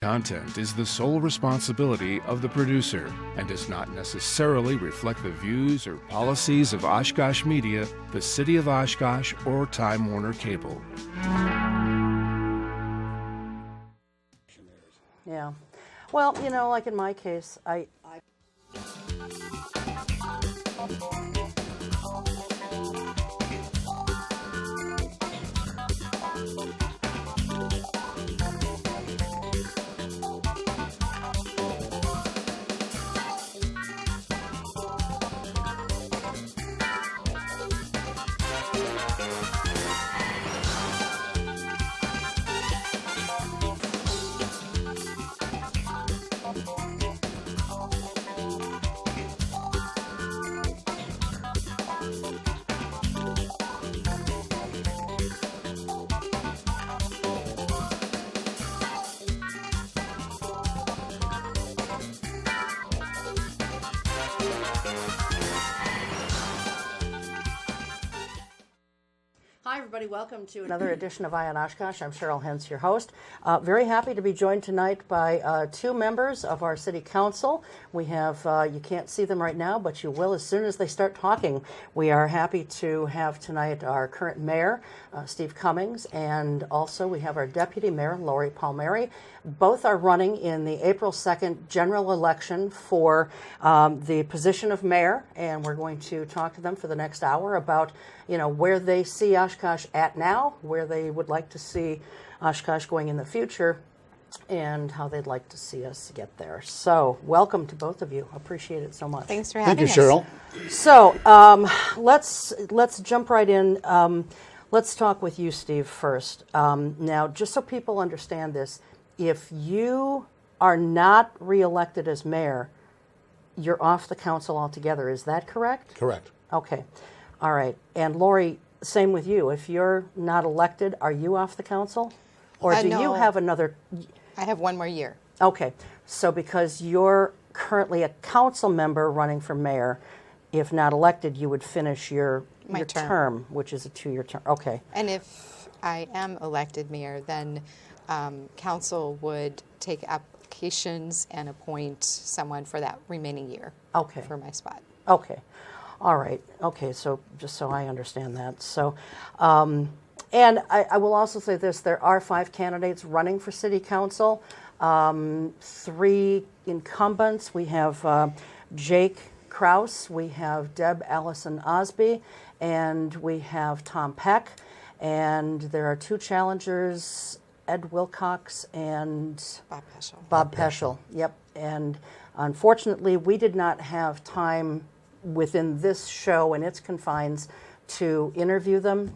Content is the sole responsibility of the producer and does not necessarily reflect the views or policies of Oshkosh Media, the City of Oshkosh, or Time Warner Cable. Yeah. Well, like in my case, I Hi, everybody. Welcome to another edition of Eye on Oshkosh. I'm Cheryl Hentz, your host. Very happy to be joined tonight by two members of our city council. We have, you can't see them right now, but you will as soon as they start talking. We are happy to have tonight our current mayor, Steve Cummings, and also we have our deputy mayor, Mayor and Palmeri. Both are running in the April 2nd general election for the position of mayor, and we're going to talk to them for the next hour about where they see Oshkosh at now, where they would like to see Oshkosh going in the future, and how they'd like to see us get there. So, welcome to both of you. Appreciate it so much. Thanks for having us. Thank you, Cheryl. So, let's jump right in. Let's talk with you, Steve, first. Now, just so people understand this, if you are not reelected as mayor, you're off the council altogether. Is that correct? Correct. Okay. All right. And Lori, same with you. If you're not elected, are you off the council? Or do No. you have another? I have one more year. Okay. So because you're currently a council member running for mayor, if not elected, you would finish your term, which is a 2-year term. Okay. And if I am elected mayor, then council would take applications and appoint someone for that remaining year. Okay. For my spot. Okay. All right. Okay. So just so I understand that. So, and I will also say this, there are 5 candidates running for city council, 3 incumbents. We have Jake Kraus, we have Deb Allison Osby, and we have Tom Peck. And there are 2 challengers, Ed Wilcox and Bob Peschel. Yep. And unfortunately, we did not have time within this show and its confines to interview them,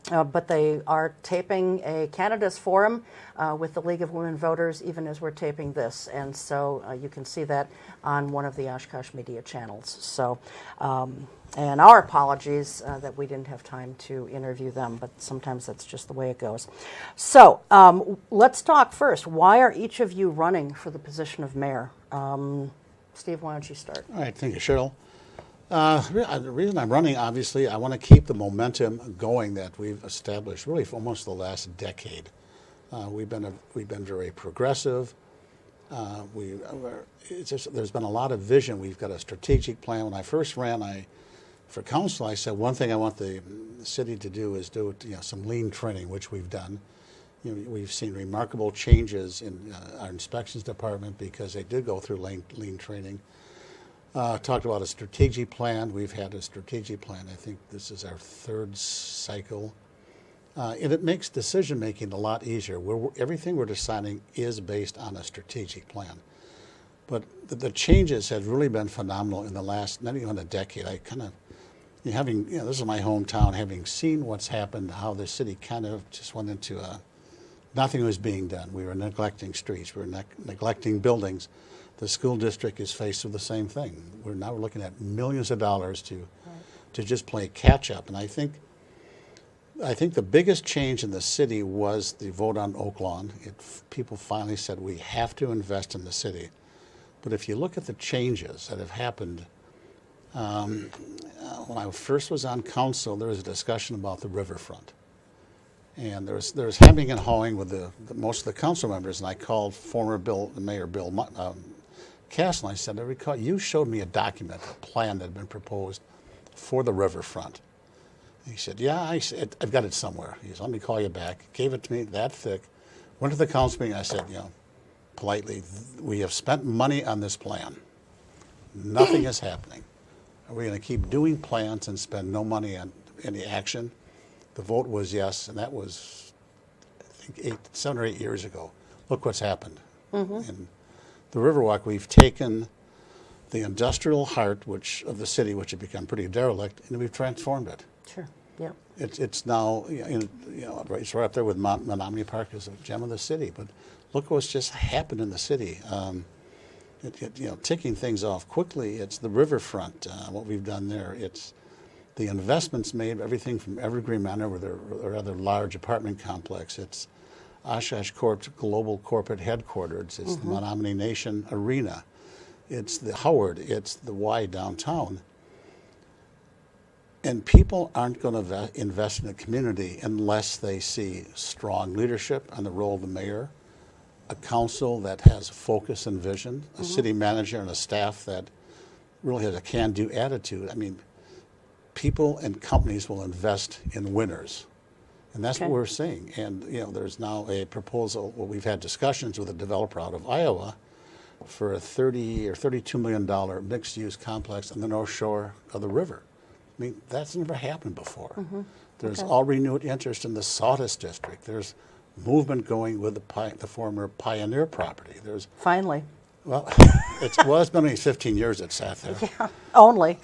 but they are taping a candidates forum with the League of Women Voters even as we're taping this, and so you can see that on one of the Oshkosh Media channels. So, and our apologies that we didn't have time to interview them, but sometimes that's just the way it goes. So let's talk first. Why are each of you running for the position of mayor? Steve, why don't you start? All right, thank you, Cheryl. The reason I'm running, obviously, I want to keep the momentum going that we've established really for almost the last decade. We've been very progressive. There's been a lot of vision. We've got a strategic plan. When I first ran for council, I said one thing I want the city to do is do some lean training, which we've done. We've seen remarkable changes in our inspections department because they did go through lean training. Talked about a strategic plan. We've had a strategic plan. I think this is our 3rd cycle. And it makes decision-making a lot easier. Everything we're deciding is based on a strategic plan. But the changes have really been phenomenal in the last, not even a decade. I kind of, this is my hometown, having seen what's happened, how the city kind of just went into nothing was being done. We were neglecting streets. We were neglecting buildings. The school district is faced with the same thing. We're now looking at millions of dollars to just play catch up. And I think the biggest change in the city was the vote on Oak Lawn. People finally said we have to invest in the city. But if you look at the changes that have happened, when I first was on council, there was a discussion about the riverfront. And there was hemming and hawing with most of the council members, and I called former Mayor Bill Castle, and I said, I recall you showed me a document, a plan that had been proposed for the riverfront. And he said, yeah, I said, I've got it somewhere. He said, let me call you back. Gave it to me that thick. Went to the council meeting, I said, politely, we have spent money on this plan. Nothing is happening. Are we going to keep doing plans and spend no money on any action? The vote was yes, and that was, I think, 7 or 8 years ago. Look what's happened. In the Riverwalk, we've taken the industrial heart of the city, which had become pretty derelict, and we've transformed it. Sure. Yeah. It's now, it's right up there with Menominee Park as a gem of the city. But look what's just happened in the city. Ticking things off quickly. It's the riverfront, what we've done there. It's the investments made, everything from Evergreen Manor, with a rather large apartment complex. It's Oshkosh Corp's global corporate headquarters. It's the Menominee Nation Arena. It's the Howard. It's the Y downtown. And people aren't going to invest in the community unless they see strong leadership on the role of the mayor, a council that has focus and vision, a city manager and a staff that really has a can-do attitude. I mean, people and companies will invest in winners. And that's what we're seeing. And, there's now a proposal, we've had discussions with a developer out of Iowa for a $30 or $32 million mixed-use complex on the north shore of the river. I mean, that's never happened before. There's all renewed interest in the Sawdust District. There's movement going with the former Pioneer property. Finally. Well, it's been only 15 years it sat there. Yeah, only.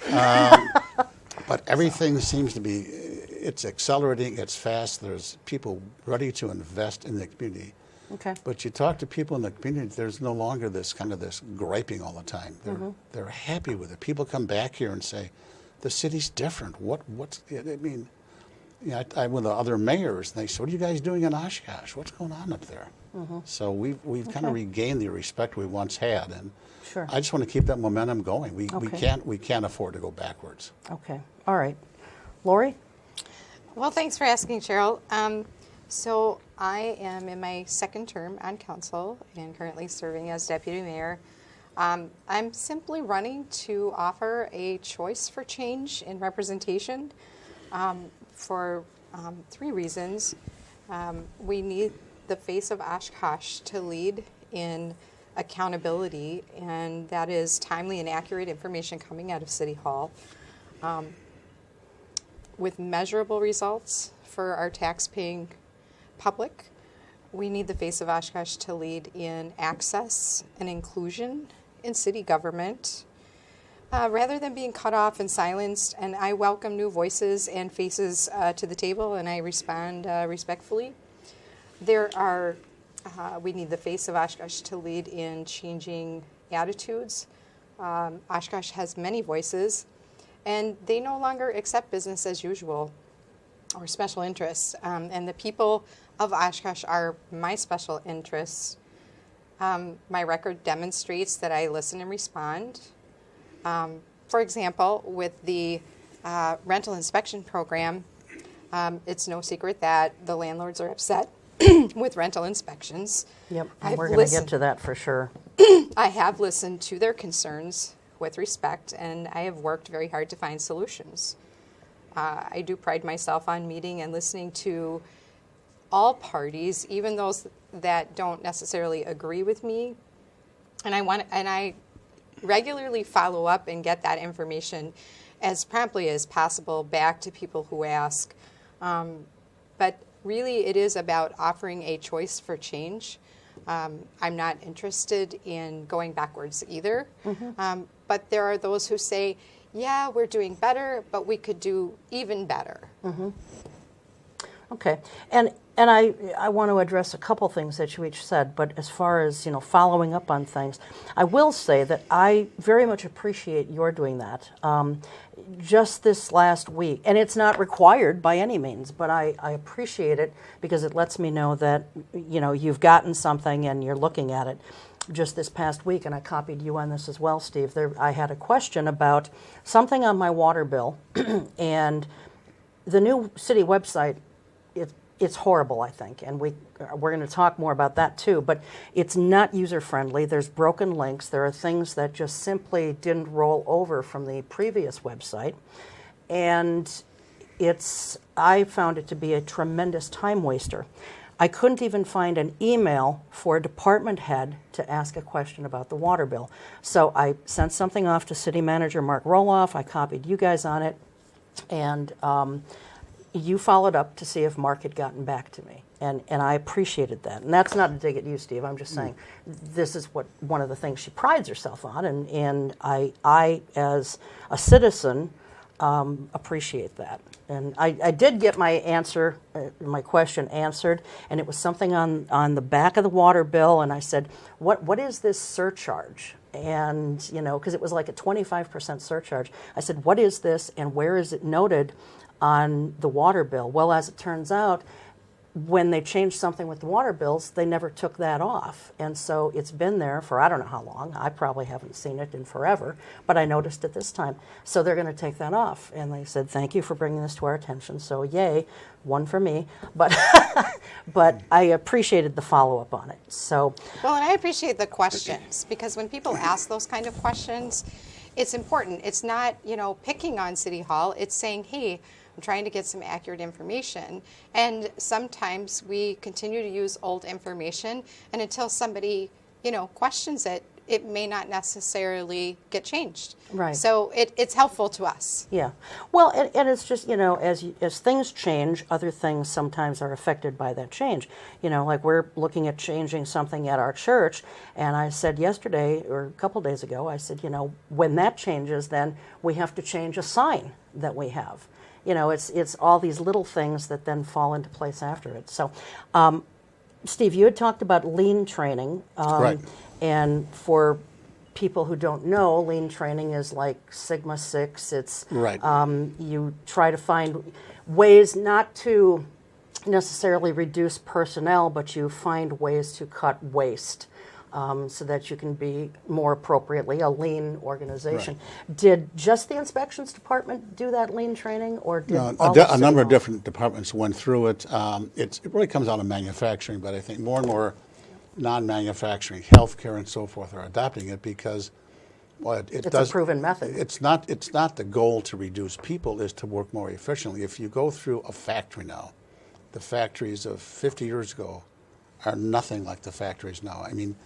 But everything seems to be, it's accelerating, it's fast. There's people ready to invest in the community. Okay. But you talk to people in the community, there's no longer this griping all the time. They're happy with it. People come back here and say, the city's different. I'm with the other mayors, and they say, what are you guys doing in Oshkosh? What's going on up there? So we've kind of regained the respect we once had, and Sure. I just want to keep that momentum going. We can't afford to go backwards. Okay. All right. Lori? Well, thanks for asking, Cheryl. So I am in my second term on council and currently serving as deputy mayor. I'm simply running to offer a choice for change in representation for 3 reasons. We need the face of Oshkosh to lead in accountability, and that is timely and accurate information coming out of City Hall with measurable results for our tax-paying public. We need the face of Oshkosh to lead in access and inclusion in city government rather than being cut off and silenced. And I welcome new voices and faces to the table, and I respond respectfully. We need the face of Oshkosh to lead in changing attitudes. Oshkosh has many voices, and they no longer accept business as usual or special interests. And the people of Oshkosh are my special interests. My record demonstrates that I listen and respond. For example, with the rental inspection program, it's no secret that the landlords are upset with rental inspections. Yep, and we're going to get to that for sure. I have listened to their concerns with respect, and I have worked very hard to find solutions. I do pride myself on meeting and listening to all parties, even those that don't necessarily agree with me. And I regularly follow up and get that information as promptly as possible back to people who ask. But really, it is about offering a choice for change. I'm not interested in going backwards either. But there are those who say, yeah, we're doing better, but we could do even better. Okay, and I want to address a couple things that you each said, but as far as, following up on things, I will say that I very much appreciate your doing that. Just this last week, and it's not required by any means, but I appreciate it because it lets me know that, you've gotten something and you're looking at it. Just this past week, and I copied you on this as well, Steve, I had a question about something on my water bill, and the new city website, it's horrible, I think, and we're going to talk more about that too, but it's not user-friendly. There's broken links. There are things that just simply didn't roll over from the previous website, and I found it to be a tremendous time waster. I couldn't even find an email for a department head to ask a question about the water bill. So I sent something off to City Manager Mark Roloff. I copied you guys on it, and you followed up to see if Mark had gotten back to me, and I appreciated that. And that's not a dig at you, Steve. I'm just saying this is one of the things she prides herself on, and I as a citizen, appreciate that. And I did get my answer, my question answered, and it was something on the back of the water bill, and I said, what is this surcharge? And, because it was like a 25% surcharge. I said, what is this, and where is it noted on the water bill? Well, as it turns out, when they changed something with the water bills, they never took that off. And so it's been there for I don't know how long. I probably haven't seen it in forever, but I noticed it this time. So they're going to take that off. And they said, thank you for bringing this to our attention. So yay, one for me. But but I appreciated the follow-up on it. So Well, and I appreciate the questions, because when people ask those kind of questions, it's important. It's not, picking on City Hall. It's saying, hey, I'm trying to get some accurate information. And sometimes we continue to use old information, and until somebody, questions it, it may not necessarily get changed. Right. So it's helpful to us. yeah. Well, and it's just, as things change, other things sometimes are affected by that change. Like we're looking at changing something at our church, and I said yesterday, or a couple days ago, I said, when that changes, then we have to change a sign that we have. It's all these little things that then fall into place after it. So, Steve, you had talked about lean training. Right. And for people who don't know, lean training is like Sigma 6. It's Right. You try to find ways not to necessarily reduce personnel, but you find ways to cut waste. So that you can be more appropriately a lean organization. Right. Did just the inspections department do that lean training, or did No, all of a number of City Hall? different departments went through it. It really comes out of manufacturing, but I think more and more non-manufacturing, healthcare and so forth are adopting it because It's a proven method. It's not the goal to reduce people, is to work more efficiently. If you go through a factory now, the factories of 50 years ago are nothing like the factories now. I mean,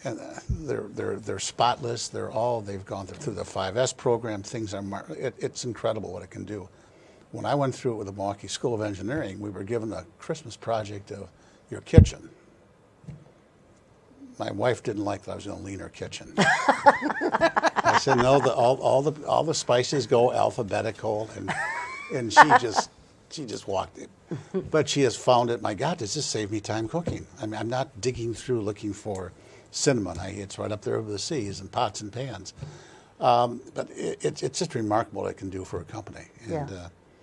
and they're spotless. They've gone through the 5S program. Things are it's incredible what it can do. When I went through it with the Milwaukee School of Engineering, we were given a Christmas project of your kitchen. My wife didn't like that I was going to lean her kitchen. I said no. All the spices go alphabetical, and she just walked it. But she has found it. My God, does this save me time cooking? I mean, I'm not digging through looking for cinnamon. It's right up there over the seas and pots and pans. But it's just remarkable what it can do for a company. And,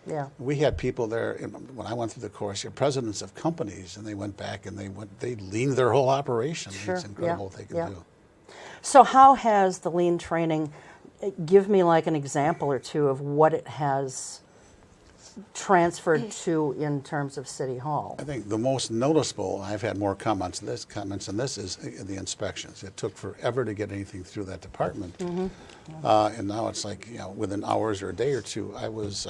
Yeah. We had people there when I went through the course, presidents of companies, and they went back and they leaned their whole operation. Sure. It's incredible what they can do. So how has the lean training, give me like an example or two of what it has transferred to in terms of City Hall? I think the most noticeable, I've had more comments on this, is the inspections. It took forever to get anything through that department. And now it's like, within hours or a day or two. I was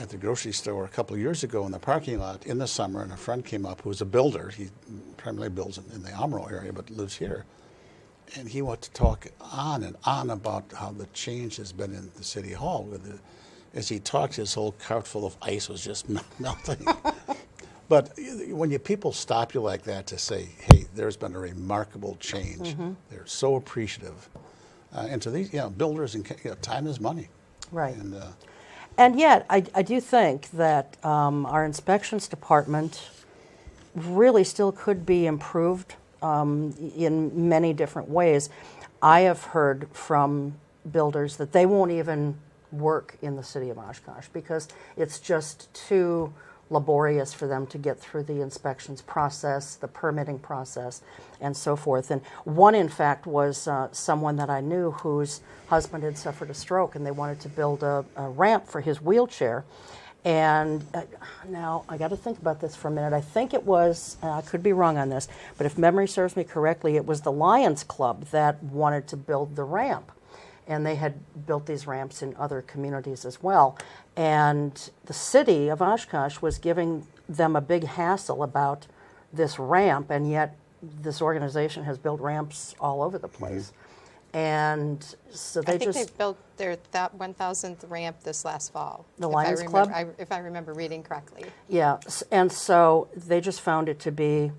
at the grocery store a couple of years ago in the parking lot in the summer, and a friend came up who was a builder. He primarily builds in the Amarillo area, but lives here. And he wanted to talk on and on about how the change has been in the City Hall. As he talked, his whole cart full of ice was just melting. But when people stop you like that to say, hey, there's been a remarkable change, they're so appreciative. And to these builders, and time is money. Right. And yet, I do think that our inspections department really still could be improved in many different ways. I have heard from builders that they won't even work in the city of Oshkosh because it's just too laborious for them to get through the inspections process, the permitting process, and so forth. And one, in fact, was someone that I knew whose husband had suffered a stroke, and they wanted to build a ramp for his wheelchair. And now I got to think about this for a minute. I think it was, I could be wrong on this, but if memory serves me correctly, it was the Lions Club that wanted to build the ramp. And they had built these ramps in other communities as well. And the city of Oshkosh was giving them a big hassle about this ramp, and yet this organization has built ramps all over the place. And so they I think just... they built their 1,000th ramp this last fall. The if Lions I Club? remember, if I remember reading correctly. Yeah, and so they just found it to be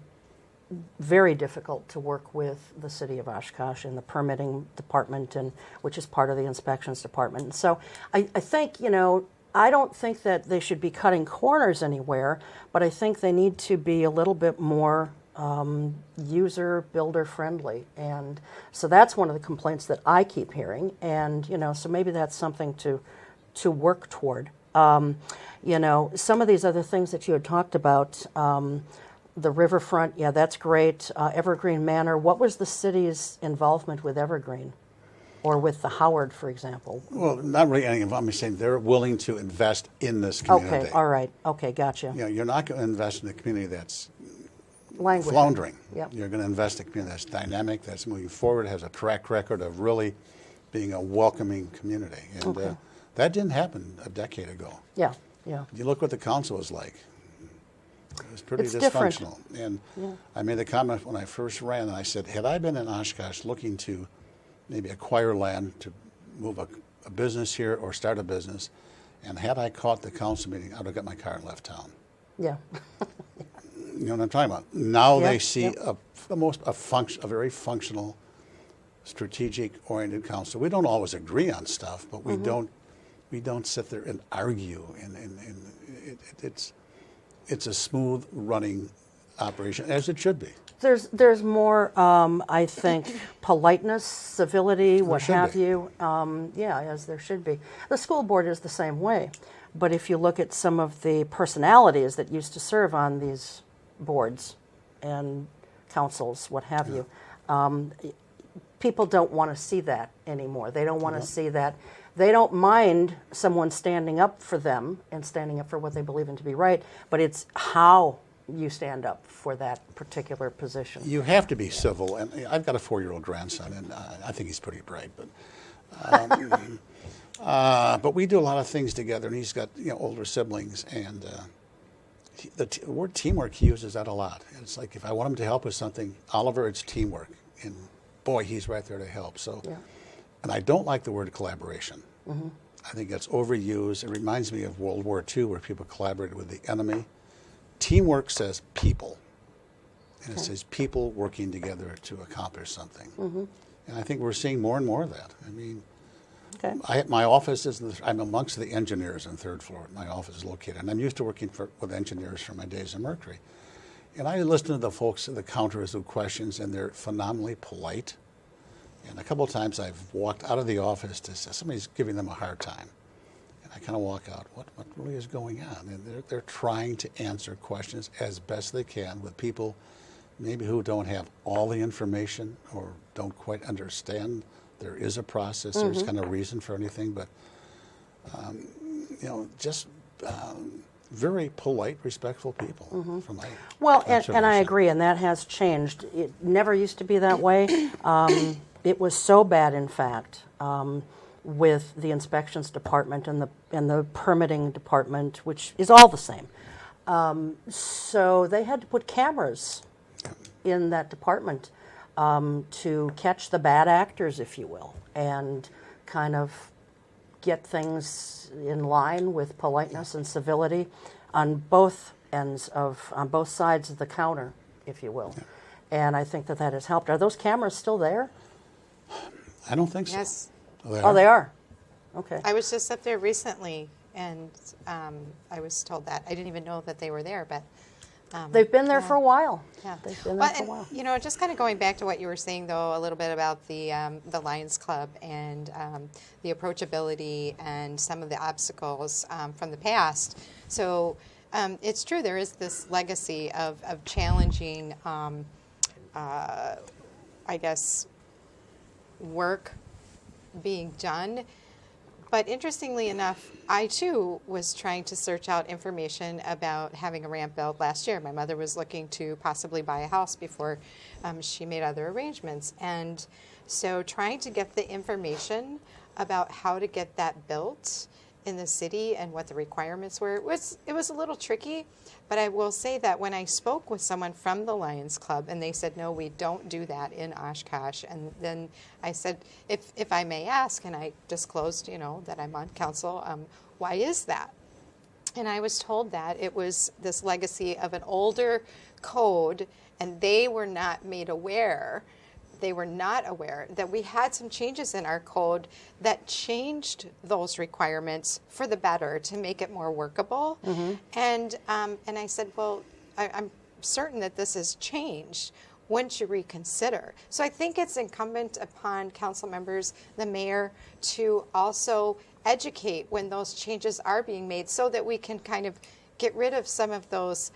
very difficult to work with the city of Oshkosh and the permitting department, and which is part of the inspections department. So I think, I don't think that they should be cutting corners anywhere, but I think they need to be a little bit more user builder friendly. And so that's one of the complaints that I keep hearing. And, so maybe that's something to work toward. Some of these other things that you had talked about, the riverfront, yeah, that's great. Evergreen Manor, what was the city's involvement with Evergreen? Or with the Howard, for example? Well, not really any involvement. I'm saying they're willing to invest in this community. Okay, all right. Okay, gotcha. You're not going to invest in a community that's Language. floundering. Yep. You're going to invest in a community that's dynamic, that's moving forward, has a track record of really being a welcoming community. And that didn't happen a decade ago. Yeah. You look what the council was like. It was pretty It's dysfunctional. different. And I made the comment when I first ran, and I said, had I been in Oshkosh looking to maybe acquire land to move a business here or start a business, and had I caught the council meeting, I would have got my car and left town. Yeah. You know what I'm talking about? Now Yep, they see yep. a very functional, strategic-oriented council. We don't always agree on stuff, but we don't sit there and argue. And it's a smooth running operation, as it should be. There's more, I think, politeness, civility, what should have be. you. As there should be. The school board is the same way. But if you look at some of the personalities that used to serve on these boards and councils, what have you, people don't want to see that anymore. They don't want to see that. They don't mind someone standing up for them and standing up for what they believe in to be right, but it's how you stand up for that particular position. You have to be civil, and I've got a 4-year-old grandson, and I think he's pretty bright, but we do a lot of things together, and he's got older siblings, and the word teamwork, he uses that a lot. It's like, if I want him to help with something, Oliver, it's teamwork, and boy, he's right there to help. So, and I don't like the word collaboration. I think that's overused. It reminds me of World War II, where people collaborated with the enemy. Teamwork says people, and it says people working together to accomplish something. And I think we're seeing more and more of that. I mean, my office is, I'm amongst the engineers on the 3rd floor. My office is located, and I'm used to working with engineers from my days at Mercury. And I listen to the folks at the counters with questions, and they're phenomenally polite. And a couple of times I've walked out of the office to say somebody's giving them a hard time. I kind of walk out, what really is going on? And they're trying to answer questions as best they can with people maybe who don't have all the information or don't quite understand. There is a process, there's kind of a reason for anything, but just very polite, respectful people. From my and I agree, and that has changed. It never used to be that way. It was so bad, in fact, with the inspections department and the permitting department, which is all the same. So they had to put cameras in that department to catch the bad actors, if you will, and kind of get things in line with politeness and civility on both sides of the counter, if you will. And I think that has helped. Are those cameras still there? I don't think so. Yes. Oh, they are? Okay. I was just up there recently, and I was told that. I didn't even know that they were there, but... They've been there for a while. Yeah. They've been there for a while. Just kind of going back to what you were saying, though, a little bit about the Lions Club and the approachability and some of the obstacles from the past. So it's true, there is this legacy of challenging, I guess, work being done, But interestingly enough, I too was trying to search out information about having a ramp built last year. My mother was looking to possibly buy a house before she made other arrangements. And so trying to get the information about how to get that built in the city and what the requirements were, it was a little tricky. But I will say that when I spoke with someone from the Lions Club and they said, no, we don't do that in Oshkosh. And then I said, if I may ask, and I disclosed, that I'm on council, why is that? And I was told that it was this legacy of an older code, and they were not made aware. They were not aware that we had some changes in our code that changed those requirements for the better to make it more workable. And I said, well, I'm certain that this has changed. Wouldn't you reconsider? So I think it's incumbent upon council members, the mayor, to also educate when those changes are being made so that we can kind of get rid of some of those,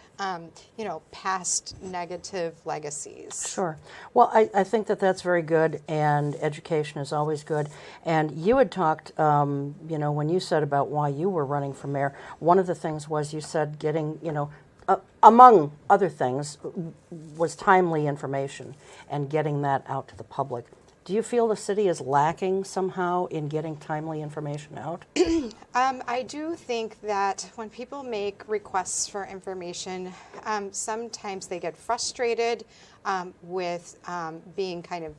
past negative legacies. Sure. Well, I think that that's very good, and education is always good. And you had talked, when you said about why you were running for mayor, one of the things was you said getting, among other things, was timely information and getting that out to the public. Do you feel the city is lacking somehow in getting timely information out? I do think that when people make requests for information, sometimes they get frustrated with being kind of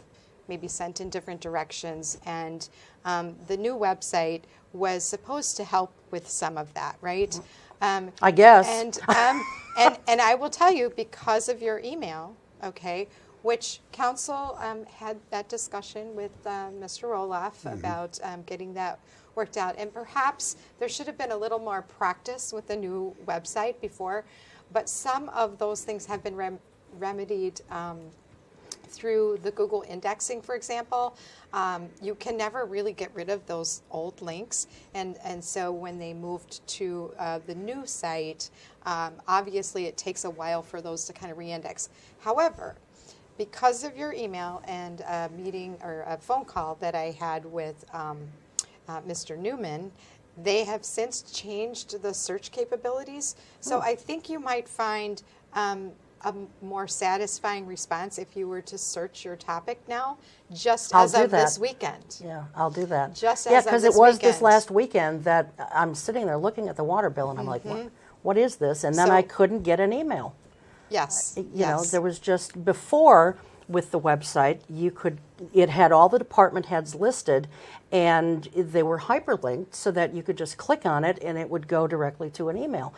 maybe sent in different directions. And the new website was supposed to help with some of that, right? I guess. And I will tell you, because of your email, okay, which council had that discussion with Mr. Roloff about getting that worked out. And perhaps there should have been a little more practice with the new website before, but some of those things have been remedied through the Google indexing, for example. You can never really get rid of those old links. And so when they moved to the new site, obviously it takes a while for those to kind of re-index. However, because of your email and a meeting or a phone call that I had with Mr. Newman, they have since changed the search capabilities. So I think you might find a more satisfying response if you were to search your topic now, just as of this weekend. Yeah, I'll do that. Just as of because this it was weekend. this last weekend that I'm sitting there looking at the water bill, and I'm like, what is this? And then I couldn't get an email. Yes. There was just before with the website, it had all the department heads listed, and they were hyperlinked so that you could just click on it and it would go directly to an email.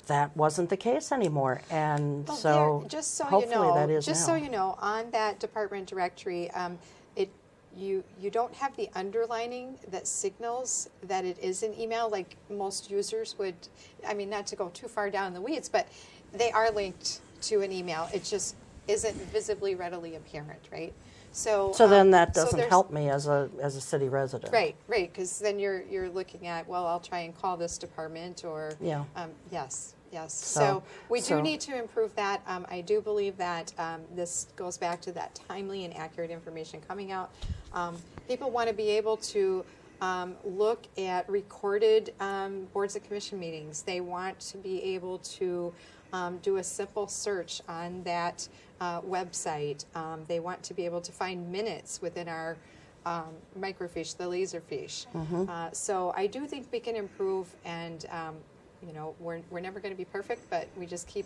That wasn't the case anymore, and hopefully that is now. Just so you know, on that department directory, you don't have the underlining that signals that it is an email like most users would. I mean, not to go too far down the weeds, but they are linked to an email. It just isn't visibly readily apparent, right? So then that doesn't help me as a city resident. Right, because then you're looking at, well, I'll try and call this department or yes. So we do need to improve that. I do believe that this goes back to that timely and accurate information coming out. People want to be able to look at recorded boards and commission meetings. They want to be able to do a simple search on that website. They want to be able to find minutes within our microfiche, the laserfiche. So I do think we can improve, and we're never going to be perfect, but we just keep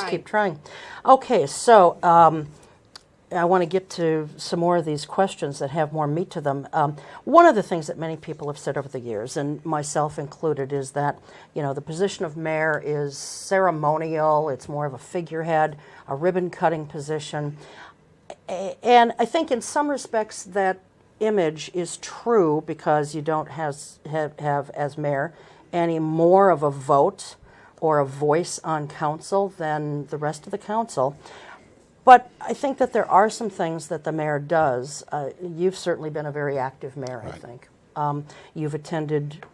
keep trying. Okay, so I want to get to some more of these questions that have more meat to them. One of the things that many people have said over the years, and myself included, is that the position of mayor is ceremonial. It's more of a figurehead, a ribbon-cutting position. And I think in some respects that image is true because you don't have as mayor any more of a vote or a voice on council than the rest of the council. But I think that there are some things that the mayor does. You've certainly been a very active mayor, I think. You've attended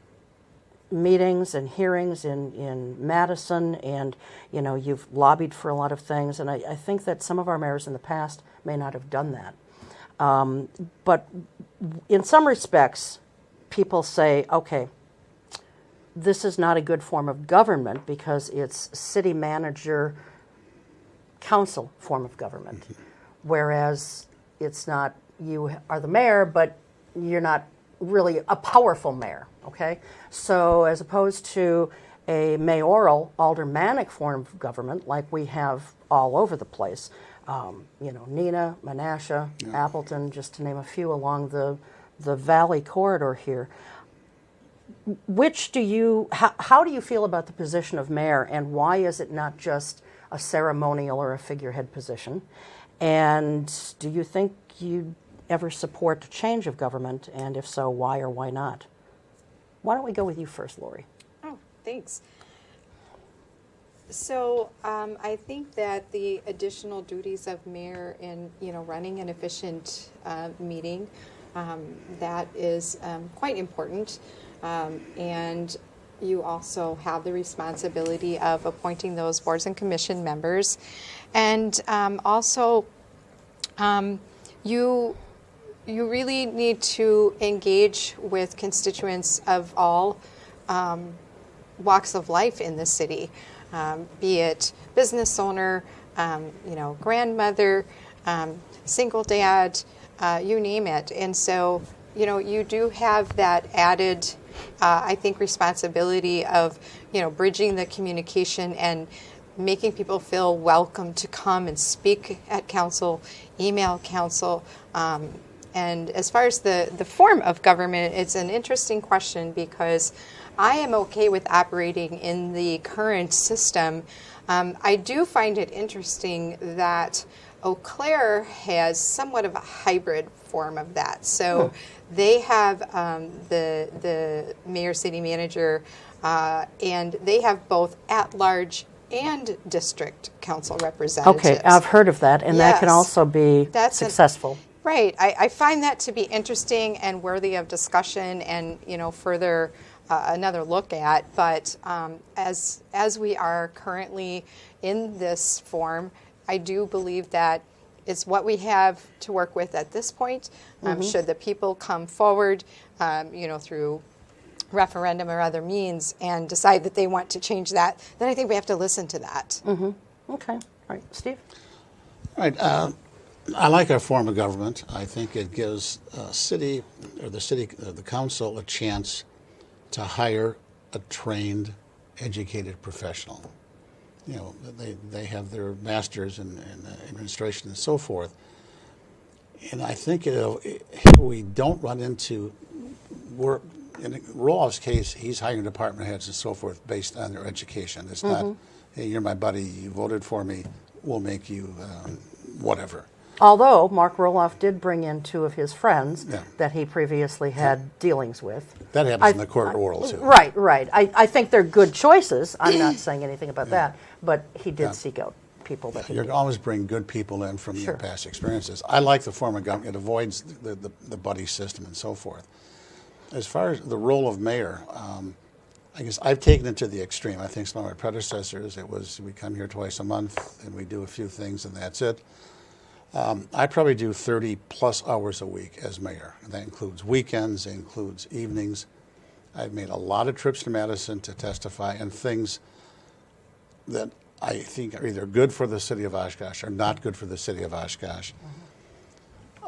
meetings and hearings in Madison, and you've lobbied for a lot of things. And I think that some of our mayors in the past may not have done that. But in some respects, people say, okay, this is not a good form of government because it's city manager council form of government, whereas it's not, you are the mayor, but you're not really a powerful mayor, okay? So as opposed to a mayoral, aldermanic form of government like we have all over the place, Neenah, Menasha, Appleton, just to name a few along the valley corridor here. How do you feel about the position of mayor, and why is it not just a ceremonial or a figurehead position? And do you think you'd ever support a change of government, and if so, why or why not? Why don't we go with you first, Lori? Oh, thanks. So I think that the additional duties of mayor in running an efficient meeting, that is quite important, and you also have the responsibility of appointing those boards and commission members, and also you really need to engage with constituents of all walks of life in the city, be it business owner, grandmother, single dad, you name it. And so, you do have that added, I think, responsibility of, bridging the communication and making people feel welcome to come and speak at council, email council. And as far as the form of government, it's an interesting question because I am okay with operating in the current system. I do find it interesting that Eau Claire has somewhat of a hybrid form of that. So they have the mayor, city manager, and they have both at-large and district council representatives. Okay, I've heard of that, and that can Yes. also be That's successful. Right. I find that to be interesting and worthy of discussion and, further another look at. But as we are currently in this form, I do believe that it's what we have to work with at this point. Should the people come forward, through referendum or other means and decide that they want to change that, then I think we have to listen to that. Okay, all right, Steve? All right. I like our form of government. I think it gives the council a chance to hire a trained, educated professional. They have their masters in administration and so forth. And I think if we don't run into work, in Roloff's case, he's hiring department heads and so forth based on their education. It's not, hey, you're my buddy, you voted for me, we'll make you whatever. Although Mark Roloff did bring in two of his friends that he previously had dealings with. That happens in the corporate world, too. Right. I think they're good choices. I'm not saying anything about that. But he did seek out people that he You did. always bring good people in from your past experiences. I like the form of government. It avoids the buddy system and so forth. As far as the role of mayor, I guess I've taken it to the extreme. I think some of my predecessors, we come here twice a month and we do a few things and that's it. I probably do 30 plus hours a week as mayor. And that includes weekends, it includes evenings. I've made a lot of trips to Madison to testify and things that I think are either good for the city of Oshkosh or not good for the city of Oshkosh.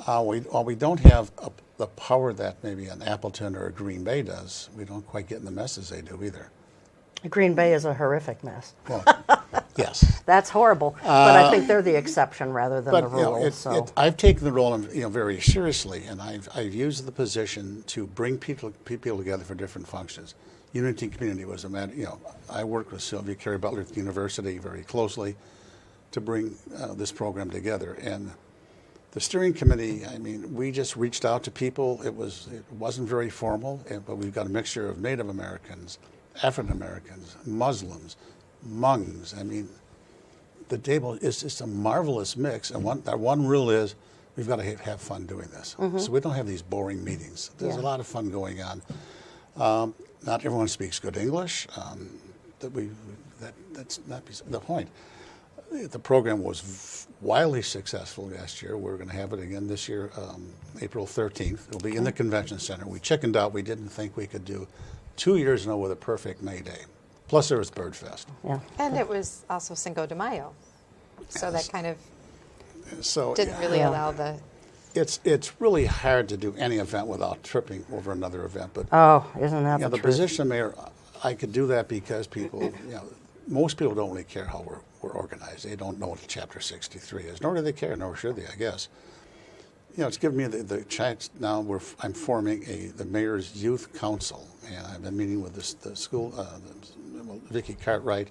While we don't have the power that maybe an Appleton or a Green Bay does, we don't quite get in the messes they do either. Green Bay is a horrific mess. Well, yes. That's horrible. But I think they're the exception rather than the rule. I've taken the role very seriously, and I've used the position to bring people together for different functions. Unity Community was a matter. I worked with Sylvia Carey Butler at the university very closely to bring this program together. And the steering committee, we just reached out to people. It wasn't very formal, but we've got a mixture of Native Americans, African Americans, Muslims, Hmongs. The table is just a marvelous mix. And one rule is we've got to have fun doing this. So we don't have these boring meetings. There's a lot of fun going on. Not everyone speaks good English. That's not the point. The program was wildly successful last year. We're going to have it again this year, April 13th. It'll be in the convention center. We chickened out. We didn't think we could do 2 years in a row with a perfect May Day. Plus there was Bird Fest. Yeah. And it was also Cinco de Mayo. So that kind of So didn't really allow the... It's really hard to do any event without tripping over another event. But Oh, isn't that the the truth? position of mayor, I could do that because people, most people don't really care how we're organized. They don't know what Chapter 63 is, nor do they care, nor should they, I guess. It's given me the chance. Now I'm forming the mayor's youth council, and I've been meeting with the school, Vicki Cartwright.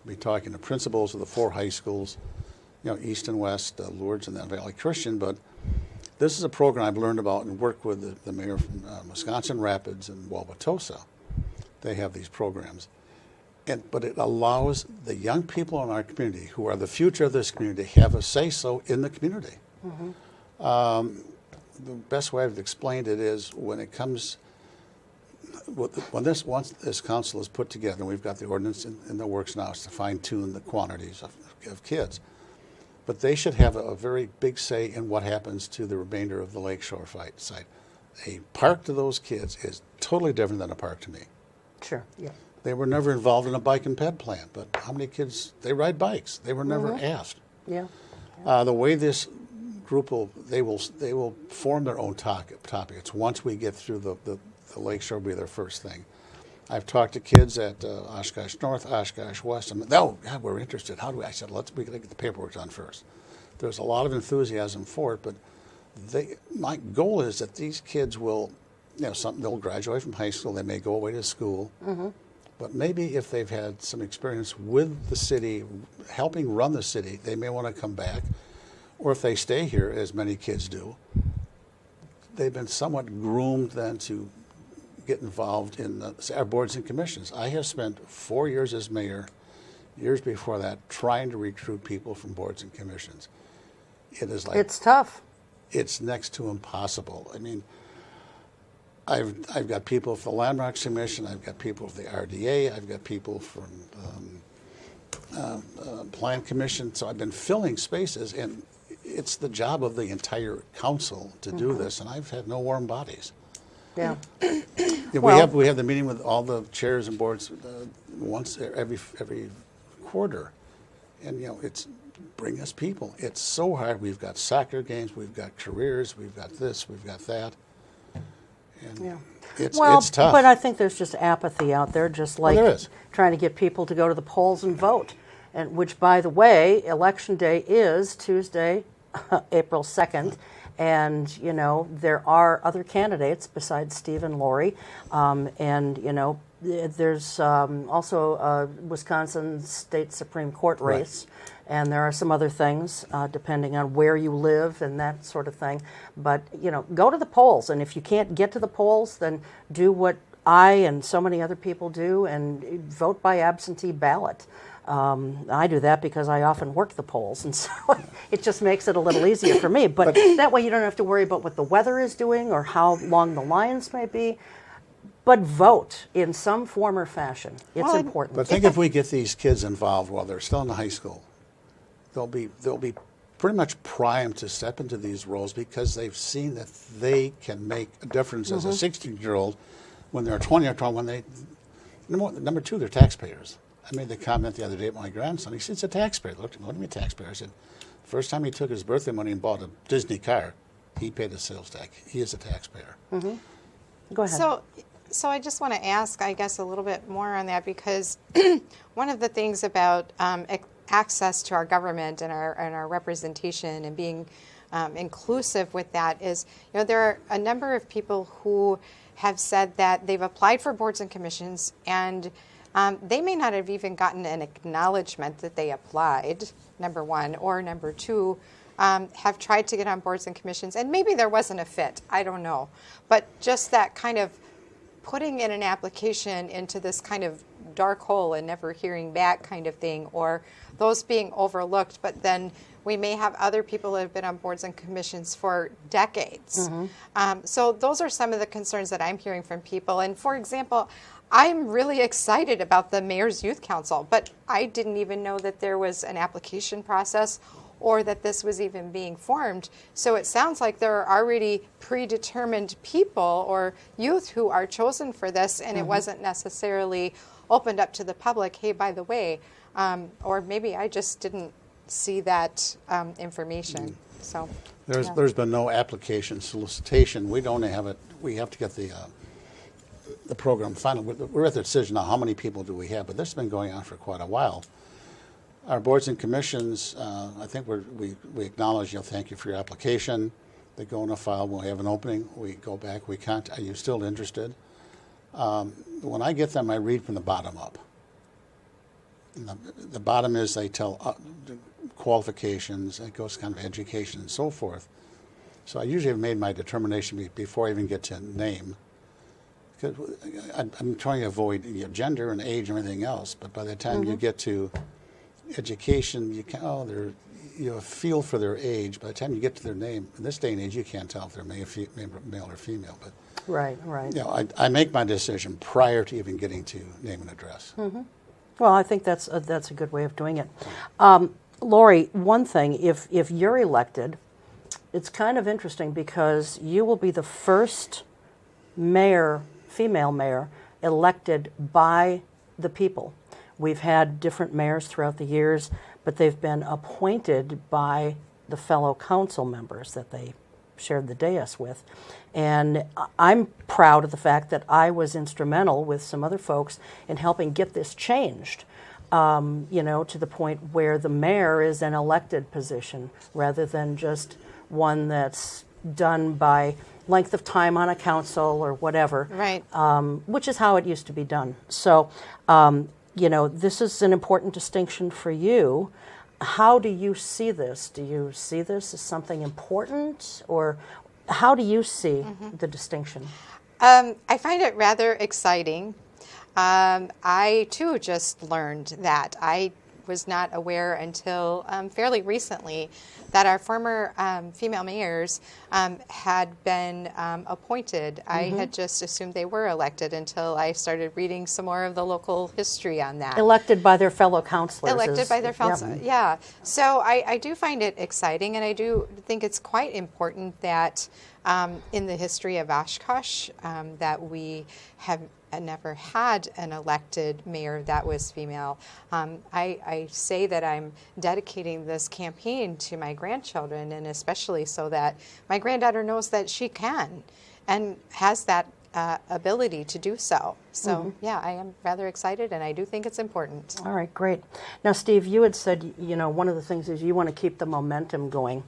Be talking to principals of the 4 high schools, East and West, Lourdes, and then Valley Christian. But this is a program I've learned about and worked with the mayor from Wisconsin Rapids and Wauwatosa. They have these programs. But it allows the young people in our community, who are the future of this community, to have a say-so in the community. Mm-hmm. The best way I've explained it is once this council is put together, and we've got the ordinance in the works now, is to fine-tune the quantities of kids. But they should have a very big say in what happens to the remainder of the lakeshore site. A park to those kids is totally different than a park to me. Sure, yeah. They were never involved in a bike and ped plan, but how many kids, they ride bikes. They were never asked. Yeah. The way this group they will form their own topics. Once we get through the lakeshore will be their first thing. I've talked to kids at Oshkosh North, Oshkosh West, and we're interested. How do we? I said, we got to get the paperwork done first. There's a lot of enthusiasm for it, but my goal is that these kids will, they'll graduate from high school. They may go away to school, but maybe if they've had some experience with the city, helping run the city, they may want to come back. Or if they stay here, as many kids do, they've been somewhat groomed then to get involved in our boards and commissions. I have spent 4 years as mayor, years before that, trying to recruit people from boards and commissions. It is It's tough. It's next to impossible. I mean, I've got people from the Landmarks Commission, I've got people from the RDA, I've got people from Plan Commission, so I've been filling spaces, and it's the job of the entire council to do this, and I've had no warm bodies. Yeah. We have the meeting with all the chairs and boards once every quarter, and it's bring us people. It's so hard. We've got soccer games, we've got careers, we've got this, we've got that, and it's tough. But I think there's just apathy out there, just like there is. Trying to get people to go to the polls and vote. And which, by the way, Election Day is Tuesday, April 2nd. And, there are other candidates besides Steve and Lori. There's also a Wisconsin State Supreme Court race. Right. And there are some other things, depending on where you live and that sort of thing. But, go to the polls. And if you can't get to the polls, then do what I and so many other people do and vote by absentee ballot. I do that because I often work the polls, and so it just makes it a little easier for me. But that way you don't have to worry about what the weather is doing or how long the lines may be. But vote in some form or fashion. It's important. But think if we get these kids involved while they're still in the high school, they'll be pretty much primed to step into these roles because they've seen that they can make a difference as a 16-year-old when they're 20 or 20. When they number two, they're taxpayers. I made the comment the other day with my grandson. He said, "It's a taxpayer." Looked at me, "What do you mean taxpayer?" I said, "First time he took his birthday money and bought a Disney car, he paid a sales tax. He is a taxpayer." Mm-hmm. Go ahead. So I just want to ask, I guess, a little bit more on that, because one of the things about access to our government and our representation and being inclusive with that is, there are a number of people who have said that they've applied for boards and commissions and they may not have even gotten an acknowledgement that they applied, number one, or number two, have tried to get on boards and commissions, and maybe there wasn't a fit, I don't know. But just that kind of putting in an application into this kind of dark hole and never hearing back kind of thing, or those being overlooked, but then we may have other people that have been on boards and commissions for decades. So those are some of the concerns that I'm hearing from people. And for example, I'm really excited about the Mayor's Youth Council, but I didn't even know that there was an application process or that this was even being formed. So it sounds like there are already predetermined people or youth who are chosen for this, and it wasn't necessarily opened up to the public, hey, by the way, or maybe I just didn't see that information. So There's been no application solicitation. We don't have it. We have to get the program final. We're at the decision now, how many people do we have? But this has been going on for quite a while. Our boards and commissions, I think we acknowledge, thank you for your application. They go in a file. When we have an opening, we go back. We contact, are you still interested? When I get them, I read from the bottom up. And the bottom is they tell qualifications. It goes kind of education and so forth. So I usually have made my determination before I even get to name. I'm trying to avoid gender and age and everything else, but by the time you get to education, you can you have a feel for their age. By the time you get to their name, in this day and age, you can't tell if they're male or female. But Right. I make my decision prior to even getting to name and address. Well, I think that's a good way of doing it. Lori, one thing, if you're elected, it's kind of interesting because you will be the first mayor, female mayor, elected by the people. We've had different mayors throughout the years, but they've been appointed by the fellow council members that they shared the dais with. And I'm proud of the fact that I was instrumental with some other folks in helping get this changed, to the point where the mayor is an elected position rather than just one that's done by length of time on a council or whatever, Right. Which is how it used to be done. So, this is an important distinction for you. How do you see this? Do you see this as something important, or how do you see the distinction? I find it rather exciting. I, too, just learned that. I was not aware until fairly recently that our former female mayors had been appointed. I had just assumed they were elected until I started reading some more of the local history on that. Elected by their fellow councilors. Elected by their fellow, yeah. So I do find it exciting, and I do think it's quite important that in the history of Oshkosh that we have never had an elected mayor that was female. I say that I'm dedicating this campaign to my grandchildren, and especially so that my granddaughter knows that she can and has that ability to do so. So, yeah, I am rather excited, and I do think it's important. All right, great. Now, Steve, you had said, one of the things is you want to keep the momentum going.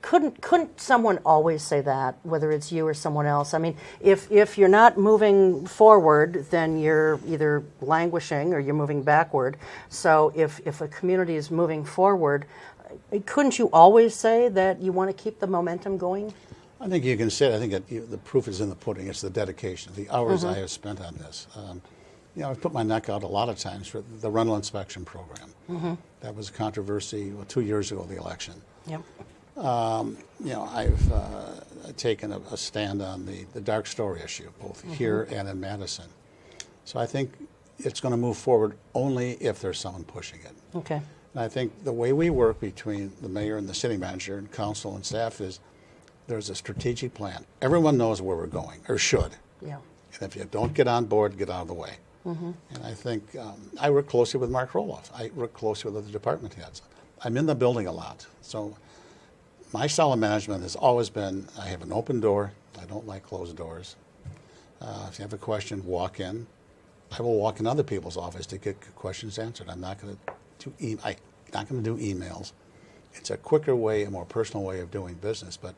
Couldn't someone always say that, whether it's you or someone else? I mean, if you're not moving forward, then you're either languishing or you're moving backward. So if a community is moving forward, couldn't you always say that you want to keep the momentum going? I think you can say it. I think that the proof is in the pudding. It's the dedication, the hours I have spent on this. I've put my neck out a lot of times for the rental inspection program. That was a controversy 2 years ago, the election. Yep. I've taken a stand on the dark story issue, both here and in Madison. So I think it's going to move forward only if there's someone pushing it. Okay. And I think the way we work between the mayor and the city manager and council and staff is there's a strategic plan. Everyone knows where we're going, or should. Yeah. And if you don't get on board, get out of the way. And I think I work closely with Mark Roloff. I work closely with other department heads. I'm in the building a lot. So my style of management has always been, I have an open door. I don't like closed doors. If you have a question, walk in. I will walk in other people's office to get questions answered. I'm not going to do emails. It's a quicker way, a more personal way of doing business. But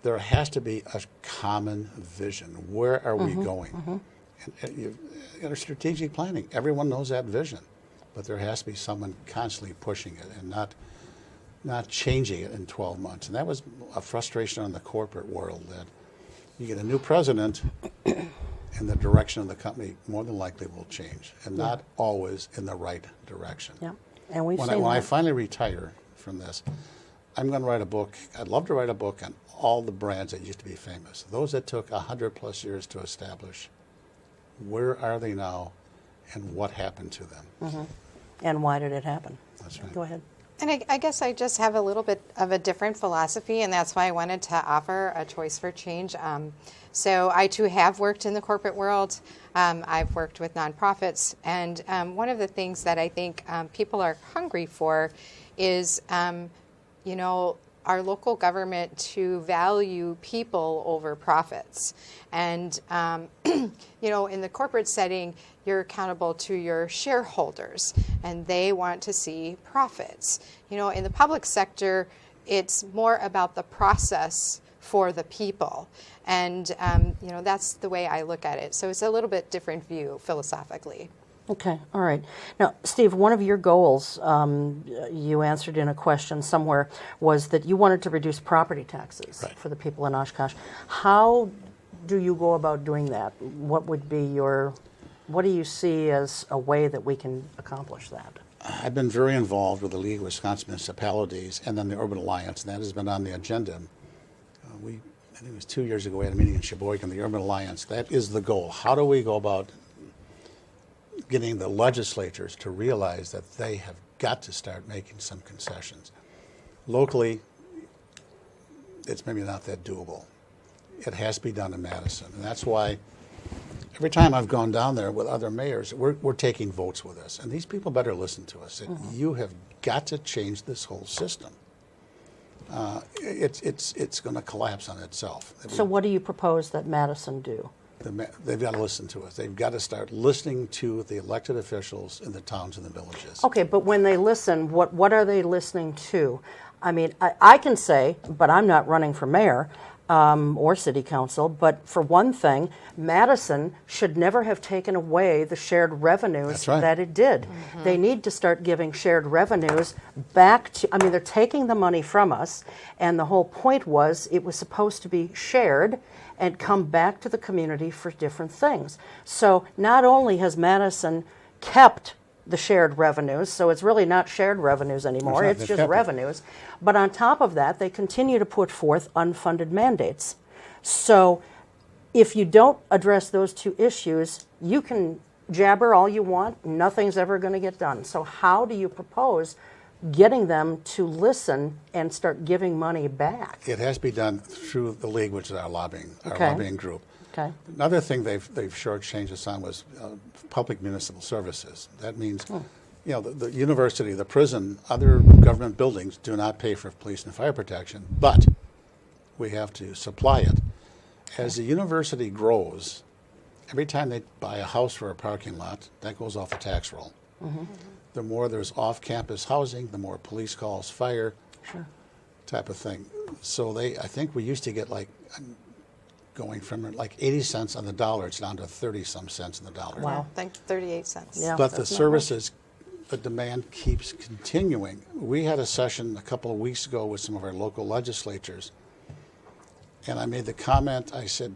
there has to be a common vision. Where are we going? And strategic planning. Everyone knows that vision, but there has to be someone constantly pushing it and not changing it in 12 months. And that was a frustration on the corporate world, that you get a new president and the direction of the company more than likely will change, and not always in the right direction. Yeah. And we've When seen I that. finally retire from this, I'm going to write a book. I'd love to write a book on all the brands that used to be famous, those that took 100+ years to establish, where are they now, and what happened to them. And why did it happen? That's right. Go ahead. And I guess I just have a little bit of a different philosophy, and that's why I wanted to offer a choice for change. So I too have worked in the corporate world. I've worked with nonprofits, and one of the things that I think people are hungry for is, our local government to value people over profits. And, in the corporate setting, you're accountable to your shareholders, and they want to see profits. In the public sector, it's more about the process for the people. And, that's the way I look at it. So it's a little bit different view philosophically. Okay, all right. Now, Steve, one of your goals, you answered in a question somewhere, was that you wanted to reduce property taxes Right. for the people in Oshkosh. How do you go about doing that? What do you see as a way that we can accomplish that? I've been very involved with the League of Wisconsin Municipalities and then the Urban Alliance, and that has been on the agenda. I think it was 2 years ago, we had a meeting in Sheboygan, the Urban Alliance. That is the goal. How do we go about getting the legislatures to realize that they have got to start making some concessions? Locally, it's maybe not that doable. It has to be done in Madison, and that's why every time I've gone down there with other mayors, we're taking votes with us, and these people better listen to us. You have got to change this whole system. It's going to collapse on itself. So what do you propose that Madison do? They've got to listen to us. They've got to start listening to the elected officials in the towns and the villages. Okay, but when they listen, what are they listening to? I mean, I can say, but I'm not running for mayor or city council, but for one thing, Madison should never have taken away the shared revenues That's right. that it did. They need to start giving shared revenues back to, they're taking the money from us, and the whole point was it was supposed to be shared and come back to the community for different things. So not only has Madison kept the shared revenues, so it's really not shared revenues anymore, it's just revenues. But on top of that, they continue to put forth unfunded mandates. So if you don't address those two issues, you can jabber all you want, nothing's ever going to get done. So how do you propose getting them to listen and start giving money back? It has to be done through the league, which is our lobbying group. Okay. Another thing they've shortchanged us on was public municipal services. That means, the university, the prison, other government buildings do not pay for police and fire protection, but we have to supply it. As the university grows, every time they buy a house for a parking lot, that goes off the tax roll. The more there's off-campus housing, the more police calls, fire, type of thing. So I think we used to get going from 80 cents on the dollar, it's down to 30-some cents on the dollar. Wow. I think 38 cents. Yeah. But the that's not services, the demand keeps continuing. We had a session a couple of weeks ago with some of our local legislatures, and I made the comment, I said,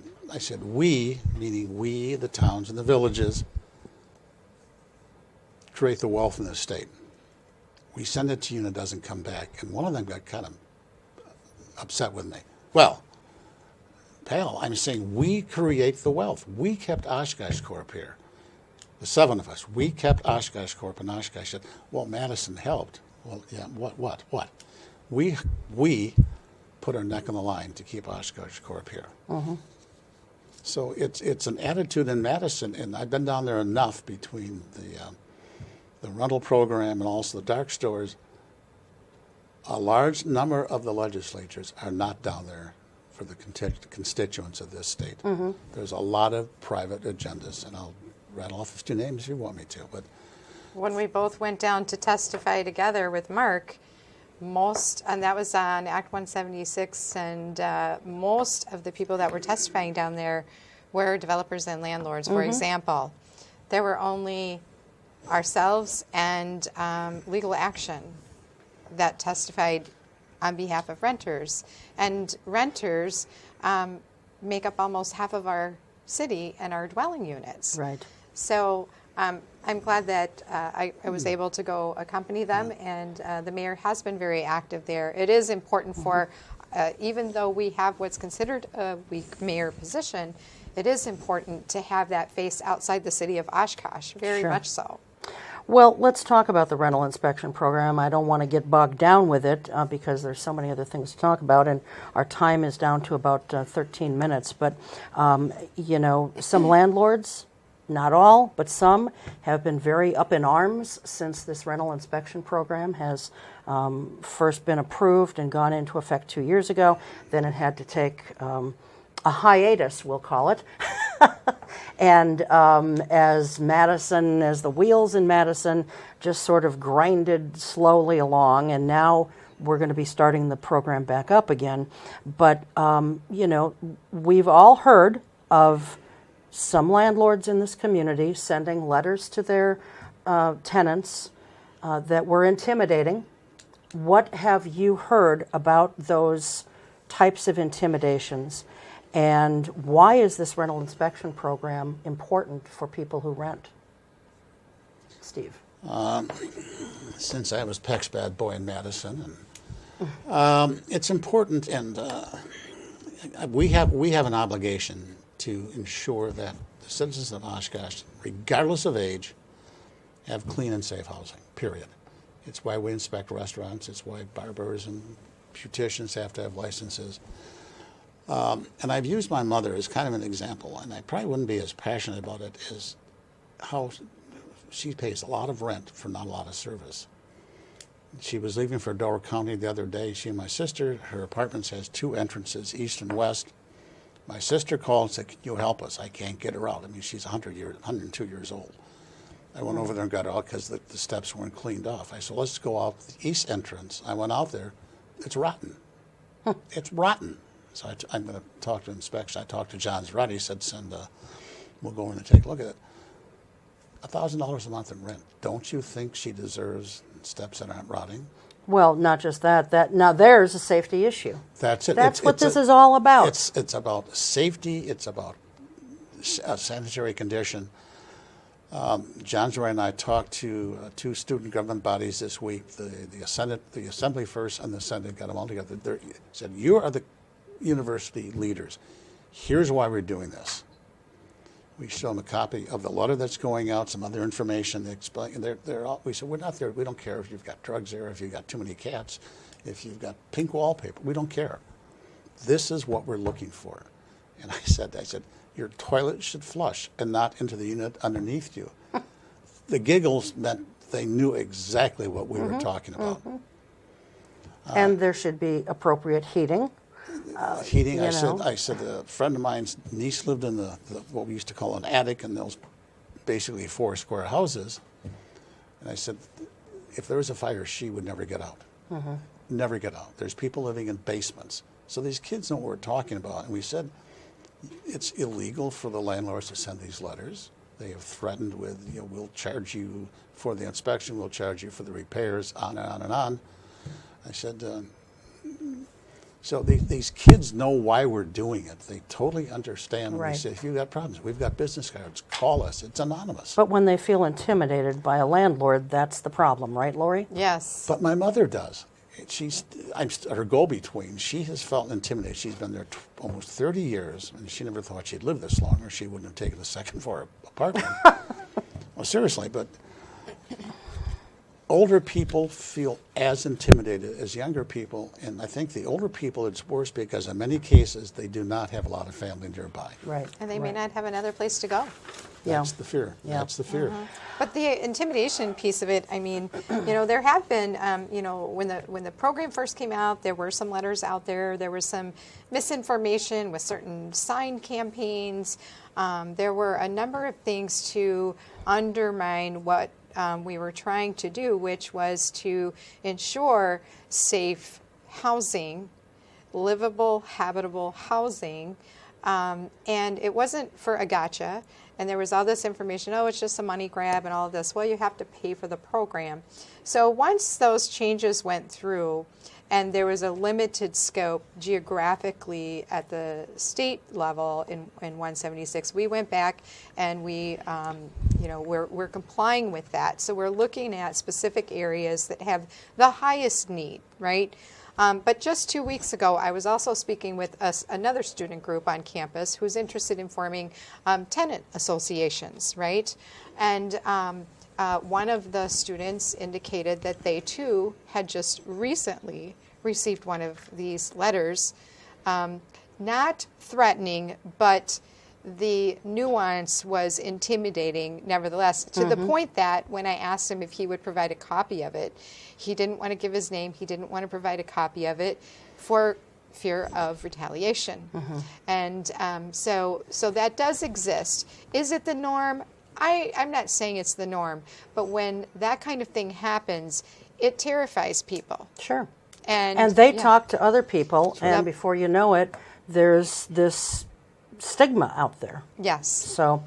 we, meaning we, the towns and the villages, create the wealth in this state. We send it to you and it doesn't come back. And one of them got kind of upset with me. Well, pal, I'm saying we create the wealth. We kept Oshkosh Corp here. The seven of us, we kept Oshkosh Corp, and Oshkosh said, well, Madison helped. Well, yeah, what? We put our neck on the line to keep Oshkosh Corp here. So it's an attitude in Madison, and I've been down there enough between the rental program and also the dark stores. A large number of the legislatures are not down there for the constituents of this state. There's a lot of private agendas, and I'll rattle off a few names if you want me to. But When we both went down to testify together with Mark, and that was on Act 176, and most of the people that were testifying down there were developers and landlords. For example, there were only ourselves and Legal Action that testified on behalf of renters. And renters make up almost half of our city and our dwelling units. Right. So I'm glad that I was able to go accompany them, and the mayor has been very active there. It is important for even though we have what's considered a weak mayor position, it is important to have that face outside the city of Oshkosh, very Sure. much so. Well, let's talk about the rental inspection program. I don't want to get bogged down with it because there's so many other things to talk about, and our time is down to about 13 minutes. But, some landlords, not all, but some, have been very up in arms since this rental inspection program has first been approved and gone into effect 2 years ago. Then it had to take a hiatus, we'll call it. And as the wheels in Madison just sort of grinded slowly along, and now we're going to be starting the program back up again. But, we've all heard of some landlords in this community sending letters to their tenants that were intimidating. What have you heard about those types of intimidations? And why is this rental inspection program important for people who rent? Steve. Since I was Peck's bad boy in Madison, and it's important, and we have an obligation to ensure that the citizens of Oshkosh, regardless of age, have clean and safe housing, period. It's why we inspect restaurants. It's why barbers and beauticians have to have licenses. And I've used my mother as kind of an example, and I probably wouldn't be as passionate about it as how she pays a lot of rent for not a lot of service. She was leaving for Door County the other day. She and my sister, her apartment has 2 entrances, east and west. My sister called and said, "Can you help us? I can't get her out." I mean, she's 102 years old. I went over there and got her out because the steps weren't cleaned off. I said, "Let's go out the east entrance." I went out there. It's rotten. It's rotten. So I'm going to talk to inspection. I talked to John Zrud. He said, we'll go in and take a look at it. $1,000 a month in rent. Don't you think she deserves steps that aren't rotting? Well, not just that. Now there's a safety issue. That's it. That's what this is all about. It's about safety. It's about sanitary condition. John Zrud and I talked to 2 student government bodies this week. The Assembly first and the Senate, got them all together. They said, "You are the university leaders. Here's why we're doing this." We show them a copy of the letter that's going out, some other information. They explain. We said, "We're not there. We don't care if you've got drugs there, if you've got too many cats, if you've got pink wallpaper. We don't care. This is what we're looking for." And I said, "Your toilet should flush and not into the unit underneath you." The giggles meant they knew exactly what we were talking about. And there should be appropriate heating. Heating. I said a friend of mine's niece lived in the what we used to call an attic, and those basically 4 square houses. And I said, if there was a fire, she would never get out. Never get out. There's people living in basements. So these kids know what we're talking about. And we said, it's illegal for the landlords to send these letters. They have threatened with, we'll charge you for the inspection, we'll charge you for the repairs, on and on and on. I said, so these kids know why we're doing it. They totally understand. When Right. we say, if you've got problems, we've got business cards, call us. It's anonymous. But when they feel intimidated by a landlord, that's the problem, right, Lori? Yes. But my mother does. I'm her go-between. She has felt intimidated. She's been there almost 30 years, and she never thought she'd live this long, or she wouldn't have taken a second-floor apartment. Well, seriously, but older people feel as intimidated as younger people, and I think the older people, it's worse because in many cases they do not have a lot of family nearby. Right. And they may not have another place to go. Yeah. That's the fear. Yeah. That's the fear. But the intimidation piece of it, I mean, there have been, when the program first came out, there were some letters out there. There was some misinformation with certain sign campaigns. There were a number of things to undermine what we were trying to do, which was to ensure safe housing, livable, habitable housing. And it wasn't for a gotcha. And there was all this information, it's just a money grab and all of this. Well, you have to pay for the program. So once those changes went through and there was a limited scope geographically at the state level in 176, we went back and we're complying with that. So we're looking at specific areas that have the highest need, right? But just 2 weeks ago, I was also speaking with another student group on campus who's interested in forming tenant associations, right? And one of the students indicated that they too had just recently received one of these letters, not threatening, but the nuance was intimidating nevertheless, to the point that when I asked him if he would provide a copy of it, he didn't want to give his name, he didn't want to provide a copy of it for fear of retaliation. And so that does exist. Is it the norm? I'm not saying it's the norm, but when that kind of thing happens, it terrifies people. Sure. And they yeah. talk to other people, and Yep. before you know it, there's this stigma out there. Yes. So,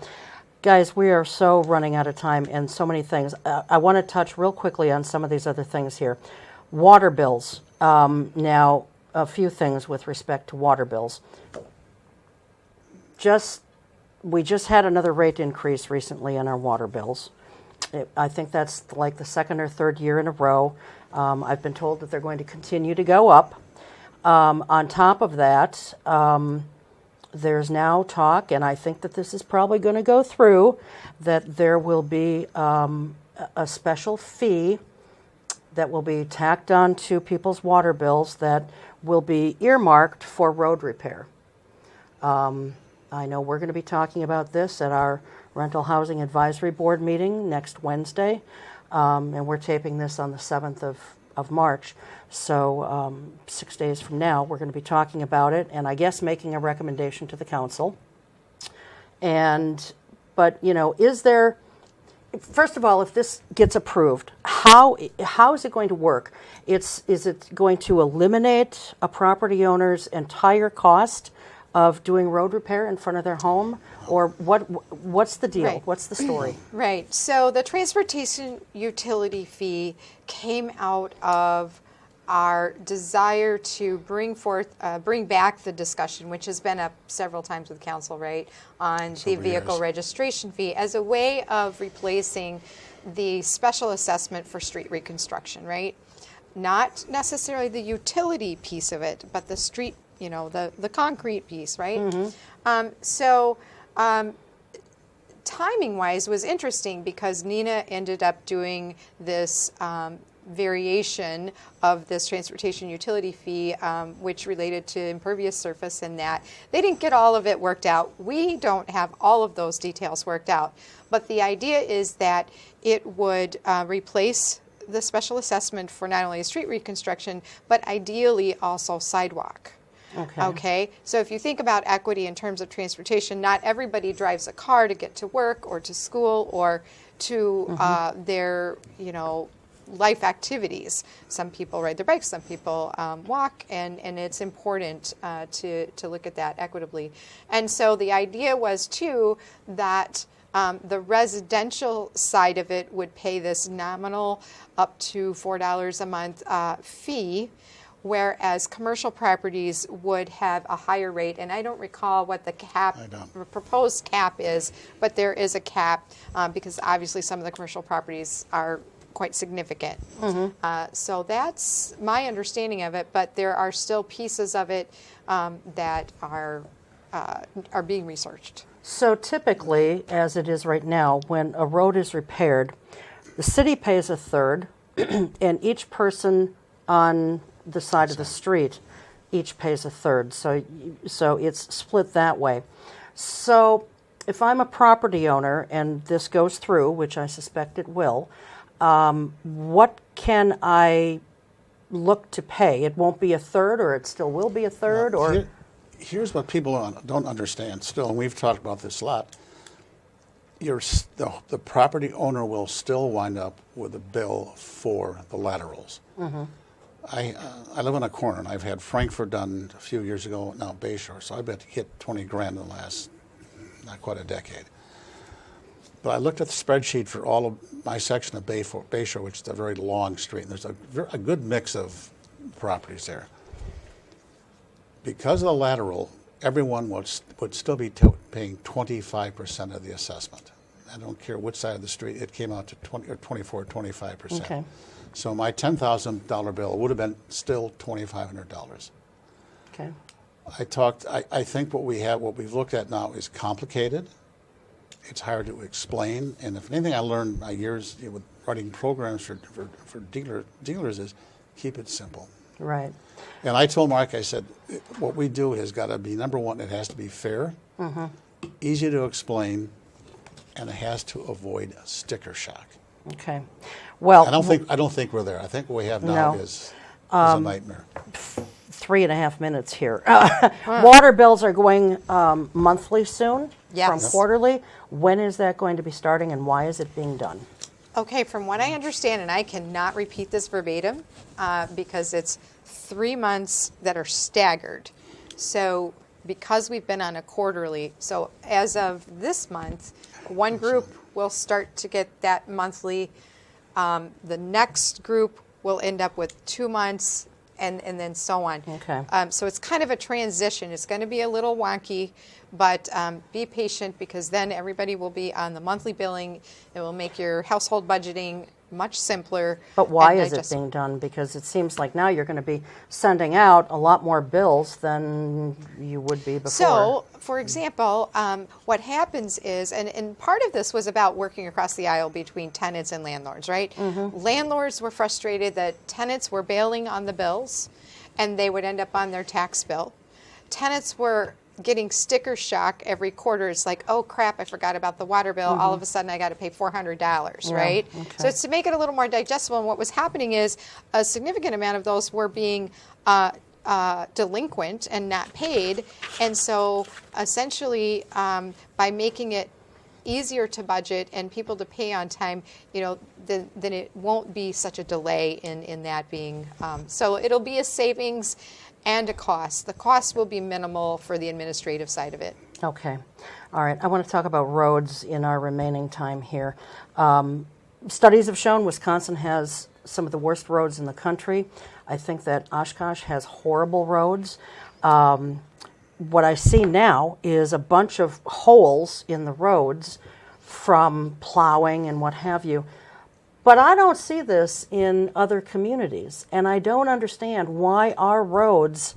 guys, we are so running out of time and so many things. I want to touch real quickly on some of these other things here. Water bills. Now, a few things with respect to water bills. We just had another rate increase recently in our water bills. I think that's like the second or third year in a row. I've been told that they're going to continue to go up. On top of that, there's now talk, and I think that this is probably going to go through, that there will be a special fee that will be tacked on to people's water bills that will be earmarked for road repair. I know we're going to be talking about this at our Rental Housing Advisory Board meeting next Wednesday, and we're taping this on the 7th of March. So 6 days from now, we're going to be talking about it, and I guess making a recommendation to the council. But is there? First of all, if this gets approved, how is it going to work? Is it going to eliminate a property owner's entire cost of doing road repair in front of their home, or what's the deal? Right. What's the story? Right. So the transportation utility fee came out of our desire to bring back the discussion, which has been up several times with council, right, on the vehicle years. registration fee as a way of replacing the special assessment for street reconstruction, right? Not necessarily the utility piece of it, but the street, the concrete piece, right? Timing-wise was interesting because Nina ended up doing this variation of this transportation utility fee, which related to impervious surface and that. They didn't get all of it worked out. We don't have all of those details worked out. But the idea is that it would replace the special assessment for not only street reconstruction, but ideally also sidewalk. Okay. So if you think about equity in terms of transportation, not everybody drives a car to get to work or to school or to their, life activities. Some people ride their bikes, some people walk, and it's important to look at that equitably. And so the idea was, too, that the residential side of it would pay this nominal up to $4 a month fee, whereas commercial properties would have a higher rate. And I don't recall what the proposed cap is, but there is a cap because obviously some of the commercial properties are quite significant. So that's my understanding of it, but there are still pieces of it that are being researched. So typically, as it is right now, when a road is repaired, the city pays a third, and each person on the side of the street each pays a third. So it's split that way. So if I'm a property owner and this goes through, which I suspect it will, what can I look to pay? It won't be a third, or it still will be a third, or? Here's what people don't understand still, and we've talked about this a lot. The property owner will still wind up with a bill for the laterals. I live on a corner, and I've had Frankfurt done a few years ago, now Bayshore, so I bet hit 20 grand in the last, not quite a decade. But I looked at the spreadsheet for all of my section of Bayshore, which is a very long street, and there's a good mix of properties there. Because of the lateral, everyone would still be paying 25% of the assessment. I don't care which side of the street, it came out to 20 or 24, 25%. Okay. So my $10,000 bill would have been still $2,500. Okay. I think what we've looked at now is complicated. It's hard to explain. And if anything I learned my years with writing programs for dealers is keep it simple. Right. And I told Mark, I said, what we do has got to be, number one, it has to be fair, easy to explain, and it has to avoid sticker shock. Okay. Well, I don't think we're there. I think what we have now No. is a nightmare. 3.5 minutes here. Water bills are going monthly soon Yes. from quarterly. When is that going to be starting, and why is it being done? Okay, from what I understand, and I cannot repeat this verbatim because it's 3 months that are staggered. So because we've been on a quarterly, so as of this month, one group will start to get that monthly. The next group will end up with 2 months, and then so on. Okay. So it's kind of a transition. It's going to be a little wonky, but be patient because then everybody will be on the monthly billing. It will make your household budgeting much simpler. But why and is it digest- being done? Because it seems like now you're going to be sending out a lot more bills than you would be before. So, for example, what happens is, and part of this was about working across the aisle between tenants and landlords, right? Landlords were frustrated that tenants were bailing on the bills and they would end up on their tax bill. Tenants were getting sticker shock every quarter. It's like, oh crap, I forgot about the water bill. All of a sudden I got to pay $400, right? okay. So it's to make it a little more digestible. And what was happening is a significant amount of those were being delinquent and not paid. And so essentially by making it easier to budget and people to pay on time, then it won't be such a delay in that being. So it'll be a savings and a cost. The cost will be minimal for the administrative side of it. Okay. All right. I want to talk about roads in our remaining time here. Studies have shown Wisconsin has some of the worst roads in the country. I think that Oshkosh has horrible roads. What I see now is a bunch of holes in the roads from plowing and what have you. But I don't see this in other communities, and I don't understand why our roads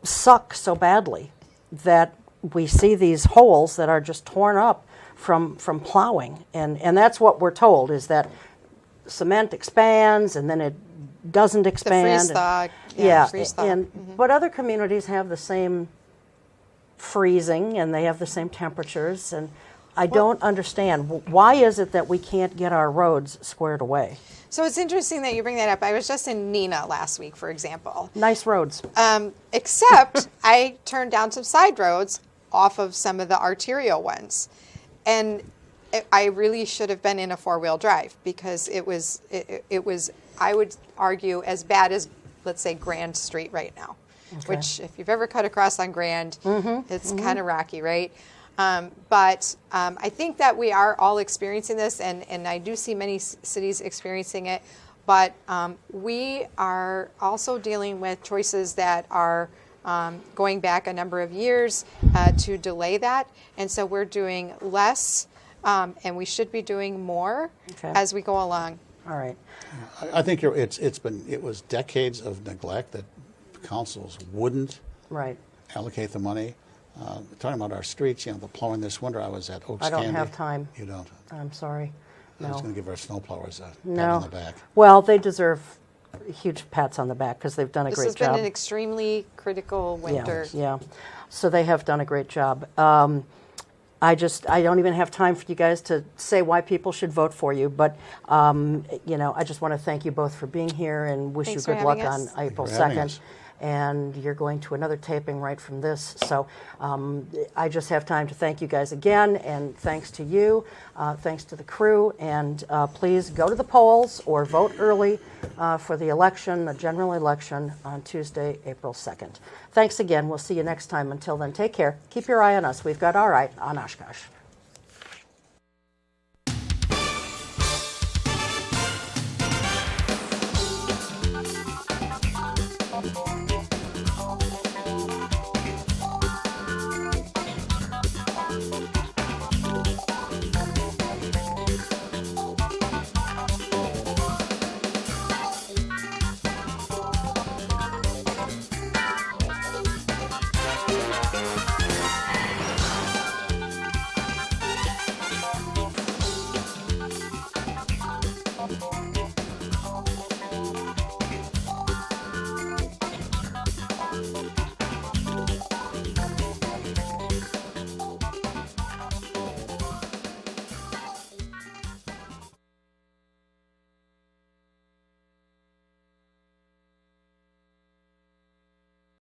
suck so badly that we see these holes that are just torn up from plowing. And that's what we're told, is that cement expands and then it doesn't expand. The freeze thaw. Freeze thaw. But other communities have the same freezing and they have the same temperatures, and I don't understand. Why is it that we can't get our roads squared away? So it's interesting that you bring that up. I was just in Neenah last week, for example. Nice roads. Except I turned down some side roads off of some of the arterial ones. And I really should have been in a four-wheel drive because it was, I would argue, as bad as, let's say, Grand Street right now. Okay. Which, if you've ever cut across on Grand, it's kind of rocky, right? But I think that we are all experiencing this, and I do see many cities experiencing it. But we are also dealing with choices that are going back a number of years to delay that. And so we're doing less, and we should be doing more as we go along. All right. I think it was decades of neglect that councils wouldn't allocate the money. Talking about our streets, the plowing this winter, I was at Oaks Candy. I don't have time. You don't? I'm sorry. No. I was going to give our snowplowers a pat on the back. Well, they deserve huge pats on the back because they've done a great job. This has been an extremely critical winter. Yeah. So they have done a great job. I don't even have time for you guys to say why people should vote for you, but I just want to thank you both for being here and wish Thanks you good for luck having on us. April Thanks for having 2nd. us. And you're going to another taping right from this. So I just have time to thank you guys again, and thanks to you, thanks to the crew, and please go to the polls or vote early for the election, the general election on Tuesday, April 2nd. Thanks again. We'll see you next time. Until then, take care. Keep your eye on us. We've got our eye on Oshkosh.